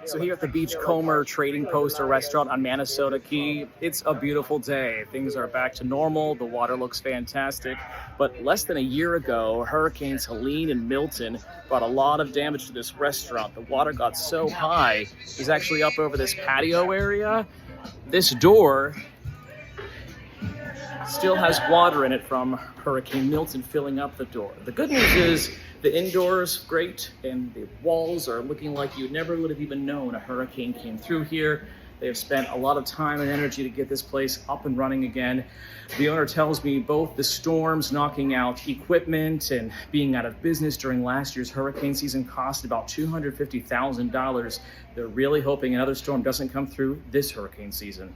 So here at the Beachcomber Trading Post, a restaurant on Manasota Key, it's a beautiful day. Things are back to normal. The water looks fantastic. But less than a year ago, Hurricanes Helene and Milton brought a lot of damage to this restaurant. The water got so high, it was actually up over this patio area. This door still has water in it from Hurricane Milton filling up the door. The good news is the indoors great, and the walls are looking like you never would have even known a hurricane came through here. They have spent a lot of time and energy to get this place up and running again. The owner tells me both the storms knocking out equipment and being out of business during last year's hurricane season cost about $250,000. They're really hoping another storm doesn't come through this hurricane season.